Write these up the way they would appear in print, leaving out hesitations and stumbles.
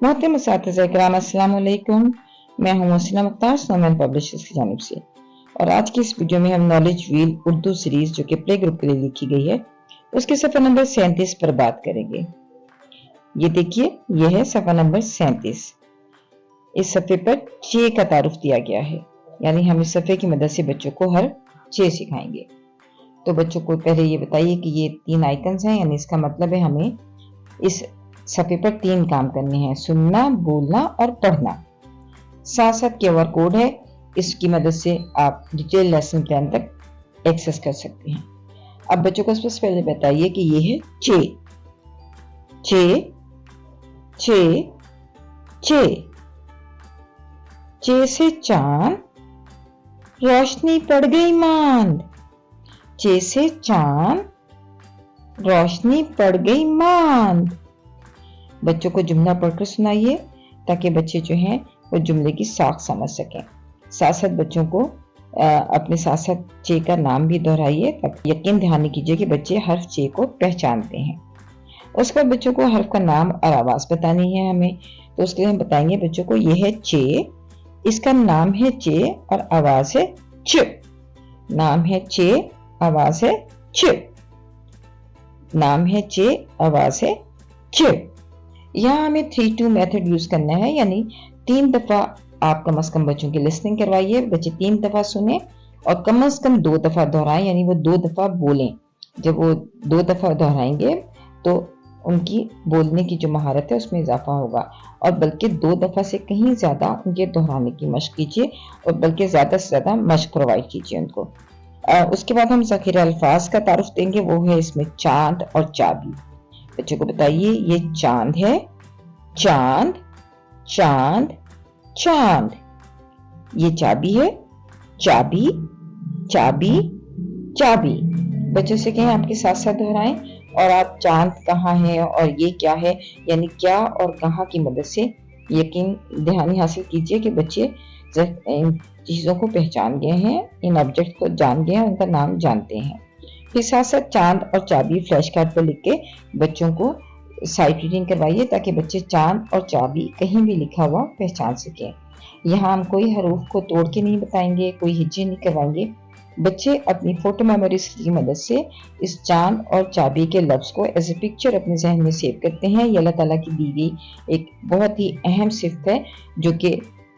मोहतरम असातिज़ा इकराम, अस्सलाम वालेकुम। मैं हूँ मोहसिना मुख्तार, स्नोमैन पब्लिशर्स की जानिब से। और आज की इस वीडियो में हम नॉलेज व्हील उर्दू सीरीज जो कि प्ले ग्रुप के लिए लिखी गई है उसके सफ़ा नंबर 37 पर बात करेंगे। ये देखिए, ये है सफ़ा नंबर 37। इस सफ़े पर चे का तारुफ दिया गया है, यानी हम इस सफ़े की मदद से बच्चों को हर चे सिखाएंगे। तो बच्चों को पहले ये बताइए कि ये 3 आइकन्स हैं, यानी इसका मतलब है हमें इस सफ़े पर 3 काम करने हैं: सुनना, बोलना और पढ़ना। साथ साथ QR कोड है, इसकी मदद से आप डिटेल लेसन प्लान तक एक्सेस कर सकते हैं। अब बच्चों को सबसे पहले बताइए कि ये है चे। चे चे चे चे से चांद, रोशनी पड़ गई मांद। चे से चांद, रोशनी पड़ गई मांद। बच्चों को जुमला पढ़कर सुनाइए ताकि बच्चे जो हैं वो जुमले की साख समझ सकें। साथ साथ बच्चों को अपने साथ साथ चे का नाम भी दोहराइए ताकि यकीन दहानी कीजिए कि बच्चे हर्फ चे को पहचानते हैं। उसके बाद बच्चों को हर्फ का नाम और आवाज़ बतानी है हमें, तो उसके लिए हम बताएंगे बच्चों को ये है चे, इसका नाम है चे और आवाज़ है च। नाम है चे, आवाज़ है च। नाम है चे, आवाज़ है च। यहाँ हमें 3-2 मेथड यूज करना है, यानी 3 दफा आप कम से कम बच्चों की लिसनिंग करवाइए। बच्चे 3 दफा सुने और कम से कम 2 दफा दोहराएं, यानी वो 2 दफा बोलें। जब वो 2 दफा दोहराएंगे तो उनकी बोलने की जो महारत है उसमें इजाफा होगा। और बल्कि 2 दफा से कहीं ज्यादा उनके दोहराने की मशक कीजिए और बल्कि ज्यादा से ज्यादा मशक प्रोवाइड कीजिए उनको। उसके बाद हम ज़ख़ीरा अल्फाज का तारुफ देंगे, वो है इसमें चांद और चाबी। बच्चों को बताइए ये चांद है, चांद चांद चांद। ये चाबी है, चाबी चाबी चाबी। बच्चों से कहें आपके साथ साथ दोहराएं और आप चांद कहाँ है और ये क्या है, यानी क्या और कहाँ की मदद से यकीन दहानी हासिल कीजिए कि बच्चे इन चीज़ों को पहचान गए हैं, इन ऑब्जेक्ट को जान गए हैं, उनका नाम जानते हैं। फिर साथ साथ चांद और चाबी फ्लैश कार्ड पर लिख के बच्चों को साइट रीडिंग करवाइए ताकि बच्चे चांद और चाबी कहीं भी लिखा हुआ पहचान सकें। यहाँ हम कोई हरूफ को तोड़ के नहीं बताएंगे, कोई हिज्जे नहीं करवाएंगे। बच्चे अपनी फोटो मेमोरीज की मदद से इस चांद और चाबी के लफ्ज़ को एज ए पिक्चर अपने जहन में सेव करते हैं। ये अल्लाह ताला की दी गई एक बहुत ही अहम सिफ़त है जो कि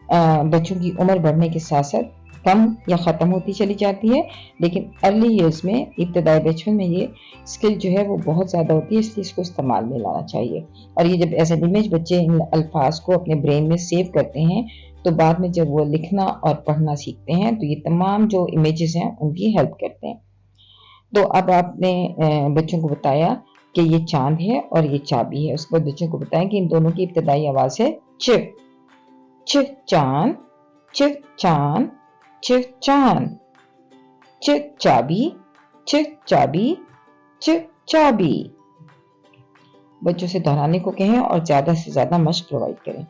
बच्चों की उम्र बढ़ने के साथ साथ कम या ख़त्म होती चली जाती है, लेकिन अर्ली ईयर्स में, इब्तदाई बचपन में ये स्किल जो है वो बहुत ज़्यादा होती है, इसलिए इसको इस्तेमाल में लाना चाहिए। और ये जब एज एन इमेज बच्चे इन अल्फाज को अपने ब्रेन में सेव करते हैं तो बाद में जब वो लिखना और पढ़ना सीखते हैं तो ये तमाम जो इमेजेस हैं उनकी हेल्प करते हैं। तो अब आपने बच्चों को बताया कि ये चांद है और ये चाबी है। उसके बाद बच्चों को बताएं कि इन दोनों की इब्तदाई आवाज़ है च। च चांद, च चांद, च चांद। च चाबी, च चाबी, च चाबी। बच्चों से दोहराने को कहें और ज़्यादा से ज़्यादा मशक प्रोवाइड करें।